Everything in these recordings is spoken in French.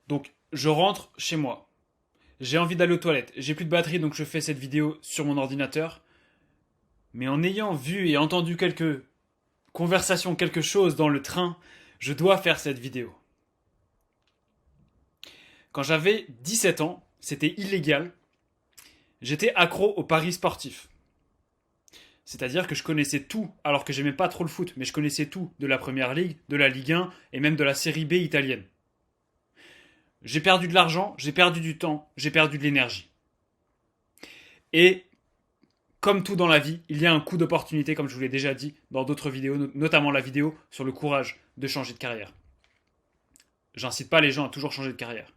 Donc, je rentre chez moi. J'ai envie d'aller aux toilettes. J'ai plus de batterie, donc je fais cette vidéo sur mon ordinateur. Mais en ayant vu et entendu quelques conversations, quelque chose dans le train, je dois faire cette vidéo. Quand j'avais 17 ans, c'était illégal. J'étais accro aux paris sportifs. C'est-à-dire que je connaissais tout, alors que j'aimais pas trop le foot, mais je connaissais tout de la Première Ligue, de la Ligue 1 et même de la Série B italienne. J'ai perdu de l'argent, j'ai perdu du temps, j'ai perdu de l'énergie. Et comme tout dans la vie, il y a un coup d'opportunité, comme je vous l'ai déjà dit dans d'autres vidéos, notamment la vidéo sur le courage de changer de carrière. J'incite pas les gens à toujours changer de carrière.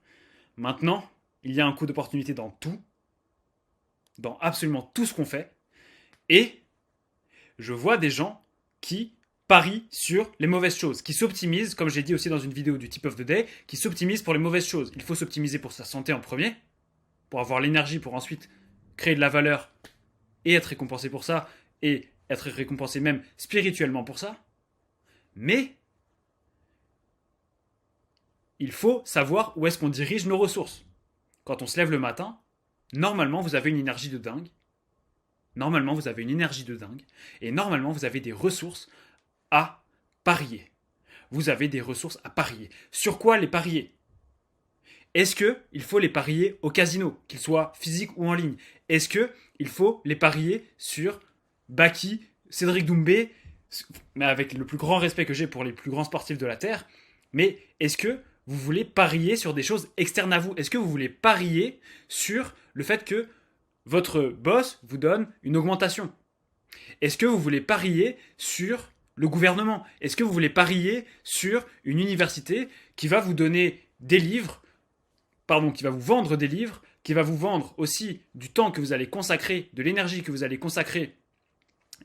Maintenant, il y a un coup d'opportunité dans tout, dans absolument tout ce qu'on fait, et je vois des gens qui parient sur les mauvaises choses, qui s'optimisent, comme j'ai dit aussi dans une vidéo du Tip of the Day, qui s'optimisent pour les mauvaises choses. Il faut s'optimiser pour sa santé en premier, pour avoir l'énergie pour ensuite créer de la valeur et être récompensé pour ça, et être récompensé même spirituellement pour ça. Mais il faut savoir où est-ce qu'on dirige nos ressources. Quand on se lève le matin, normalement vous avez une énergie de dingue. Normalement vous avez une énergie de dingue. Et normalement vous avez des ressources à parier. Vous avez des ressources à parier. Sur quoi les parier? Est-ce qu'il faut les parier au casino, qu'ils soient physiques ou en ligne? Est-ce qu'il faut les parier sur Baki, Cédric Doumbé, mais avec le plus grand respect que j'ai pour les plus grands sportifs de la Terre, mais est-ce que vous voulez parier sur des choses externes à vous? Est-ce que vous voulez parier sur le fait que votre boss vous donne une augmentation? Est-ce que vous voulez parier sur le gouvernement? Est-ce que vous voulez parier sur une université qui va vous donner des livres, pardon, qui va vous vendre des livres, qui va vous vendre aussi du temps que vous allez consacrer, de l'énergie que vous allez consacrer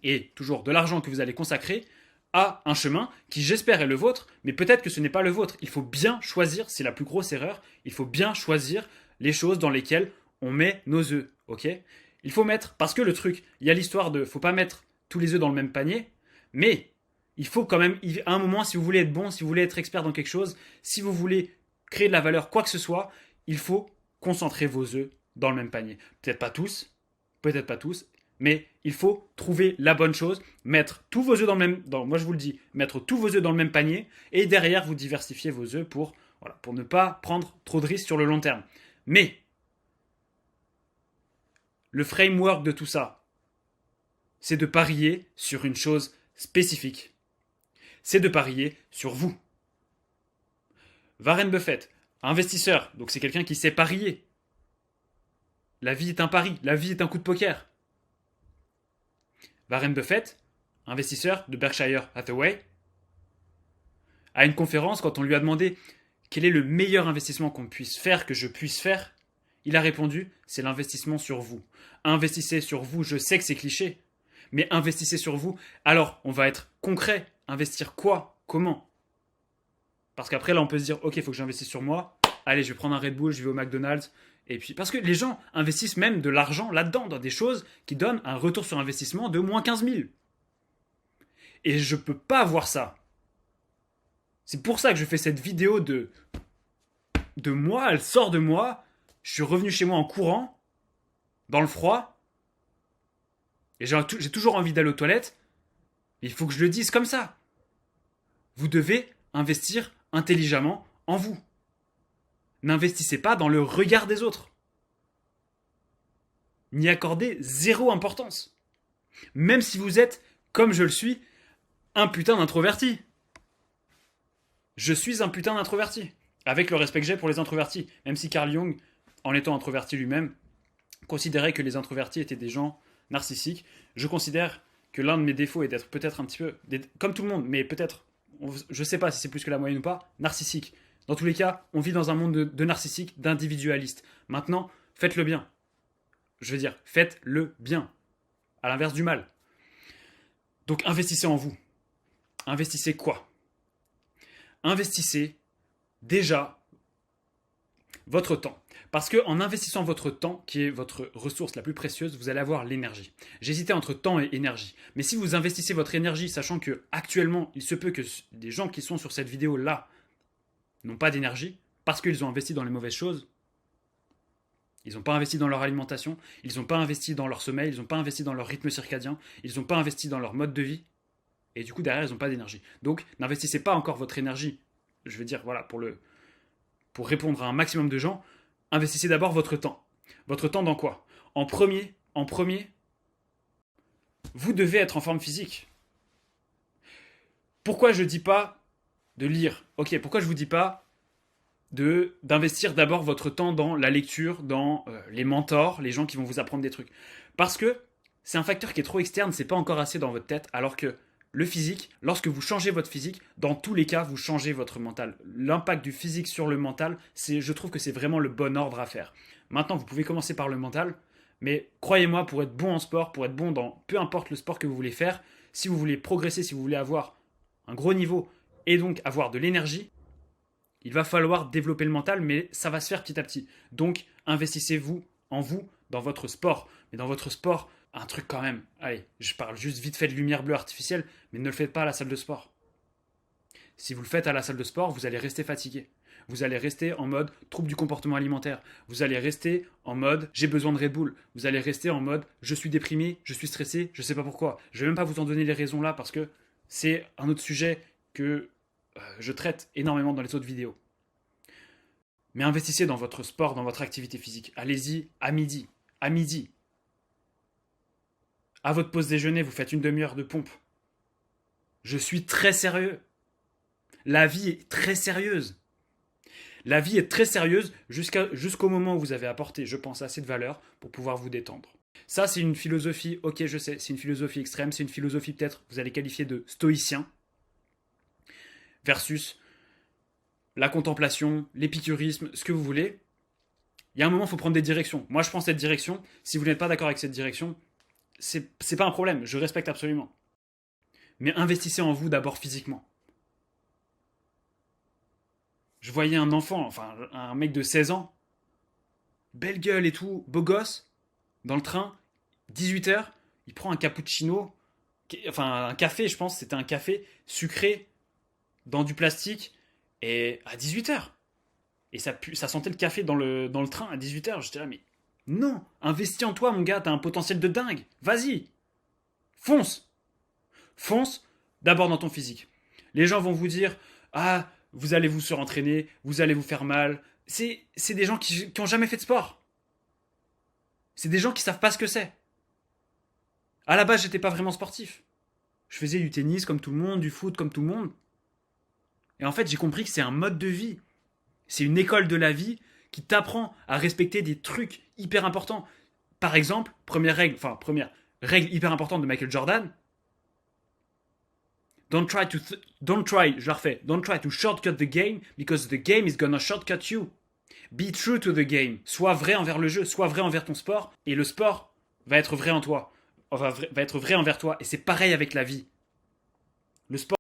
et toujours de l'argent que vous allez consacrer à un chemin qui, j'espère, est le vôtre, mais peut-être que ce n'est pas le vôtre. Il faut bien choisir, c'est la plus grosse erreur, il faut bien choisir les choses dans lesquelles on met nos œufs, ok? Il faut mettre, parce que le truc, il y a l'histoire de, faut pas mettre tous les œufs dans le même panier, mais il faut quand même, à un moment, si vous voulez être bon, si vous voulez être expert dans quelque chose, si vous voulez créer de la valeur, quoi que ce soit, il faut concentrer vos œufs dans le même panier. Peut-être pas tous, mais il faut trouver la bonne chose, mettre tous vos œufs dans le même, moi je vous le dis, mettre tous vos œufs dans le même panier, et derrière vous diversifiez vos œufs pour, voilà, pour ne pas prendre trop de risques sur le long terme. Mais le framework de tout ça, c'est de parier sur une chose spécifique. C'est de parier sur vous. Warren Buffett, investisseur, donc c'est quelqu'un qui sait parier. La vie est un pari, la vie est un coup de poker. Warren Buffett, investisseur de Berkshire Hathaway, à une conférence, quand on lui a demandé quel est le meilleur investissement qu'on puisse faire, que je puisse faire, il a répondu, c'est l'investissement sur vous. Investissez sur vous, je sais que c'est cliché, mais investissez sur vous. Alors, on va être concret. Investir quoi? Comment? Parce qu'après, là, on peut se dire, ok, il faut que j'investisse sur moi. Allez, je vais prendre un Red Bull, je vais au McDonald's. Et puis, parce que les gens investissent même de l'argent là-dedans, dans des choses qui donnent un retour sur investissement de moins 15 000. Et je peux pas voir ça. C'est pour ça que je fais cette vidéo de moi, elle sort de moi. Je suis revenu chez moi en courant, dans le froid. Et j'ai toujours envie d'aller aux toilettes. Il faut que je le dise comme ça. Vous devez investir intelligemment en vous. N'investissez pas dans le regard des autres. N'y accordez zéro importance. Même si vous êtes, comme je le suis, un putain d'introverti. Je suis un putain d'introverti. Avec le respect que j'ai pour les introvertis. Même si Carl Jung, en étant introverti lui-même, considérait que les introvertis étaient des gens narcissiques. Je considère que l'un de mes défauts est d'être peut-être un petit peu, comme tout le monde, mais peut-être, je sais pas si c'est plus que la moyenne ou pas, narcissique. Dans tous les cas, on vit dans un monde de narcissiques, d'individualistes. Maintenant, faites le bien. Je veux dire, faites le bien. À l'inverse du mal. Donc investissez en vous. Investissez quoi? Investissez déjà votre temps. Parce qu'en investissant votre temps, qui est votre ressource la plus précieuse, vous allez avoir l'énergie. J'hésitais entre temps et énergie. Mais si vous investissez votre énergie, sachant que actuellement, il se peut que des gens qui sont sur cette vidéo-là n'ont pas d'énergie, parce qu'ils ont investi dans les mauvaises choses. Ils n'ont pas investi dans leur alimentation, ils n'ont pas investi dans leur sommeil, ils n'ont pas investi dans leur rythme circadien, ils n'ont pas investi dans leur mode de vie. Et du coup, derrière, ils n'ont pas d'énergie. Donc, n'investissez pas encore votre énergie. Je veux dire, voilà, pour répondre à un maximum de gens, investissez d'abord votre temps. Votre temps dans quoi ? En premier, vous devez être en forme physique. Pourquoi je ne dis pas de lire ? Ok, pourquoi je ne vous dis pas d'investir d'abord votre temps dans la lecture, dans les mentors, les gens qui vont vous apprendre des trucs ? Parce que c'est un facteur qui est trop externe, c'est pas encore assez dans votre tête, alors que le physique, lorsque vous changez votre physique, dans tous les cas, vous changez votre mental. L'impact du physique sur le mental, je trouve que c'est vraiment le bon ordre à faire. Maintenant, vous pouvez commencer par le mental, mais croyez-moi, pour être bon en sport, pour être bon dans peu importe le sport que vous voulez faire, si vous voulez progresser, si vous voulez avoir un gros niveau et donc avoir de l'énergie, il va falloir développer le mental, mais ça va se faire petit à petit. Donc, investissez-vous en vous, dans votre sport. Mais dans votre sport, un truc quand même. Allez, je parle juste vite fait de lumière bleue artificielle, mais ne le faites pas à la salle de sport. Si vous le faites à la salle de sport, vous allez rester fatigué. Vous allez rester en mode trouble du comportement alimentaire. Vous allez rester en mode j'ai besoin de Red Bull. Vous allez rester en mode je suis déprimé, je suis stressé, je sais pas pourquoi. Je vais même pas vous en donner les raisons là parce que c'est un autre sujet que je traite énormément dans les autres vidéos. Mais investissez dans votre sport, dans votre activité physique. Allez-y à midi. À midi. À votre pause déjeuner, vous faites une demi-heure de pompe. Je suis très sérieux. La vie est très sérieuse. La vie est très sérieuse jusqu'au moment où vous avez apporté, je pense, assez de valeur pour pouvoir vous détendre. Ça, c'est une philosophie, ok, je sais, c'est une philosophie extrême, c'est une philosophie peut-être, vous allez qualifier de stoïcien, versus la contemplation, l'épicurisme, ce que vous voulez. Il y a un moment, il faut prendre des directions. Moi, je prends cette direction. Si vous n'êtes pas d'accord avec cette direction, c'est pas un problème, je respecte absolument. Mais investissez en vous d'abord physiquement. Je voyais un enfant, enfin un mec de 16 ans, belle gueule et tout, beau gosse, dans le train, 18h, il prend un cappuccino, enfin un café, je pense, c'était un café sucré dans du plastique, et à 18h. Et ça sentait le café dans le train à 18h. J'étais là, mais non, investis en toi, mon gars, t'as un potentiel de dingue. Vas-y, fonce. Fonce d'abord dans ton physique. Les gens vont vous dire, ah, vous allez vous surentraîner, vous allez vous faire mal. C'est des gens qui ont jamais fait de sport. C'est des gens qui savent pas ce que c'est. À la base, j'étais pas vraiment sportif. Je faisais du tennis comme tout le monde, du foot comme tout le monde. Et en fait, j'ai compris que c'est un mode de vie. C'est une école de la vie qui t'apprend à respecter des trucs hyper importants. Par exemple, première règle hyper importante de Michael Jordan. Don't try, je la refais. Don't try to shortcut the game because the game is gonna shortcut you. Be true to the game. Sois vrai envers le jeu, sois vrai envers ton sport, et le sport va être vrai en toi. Va être vrai envers toi. Et c'est pareil avec la vie. Le sport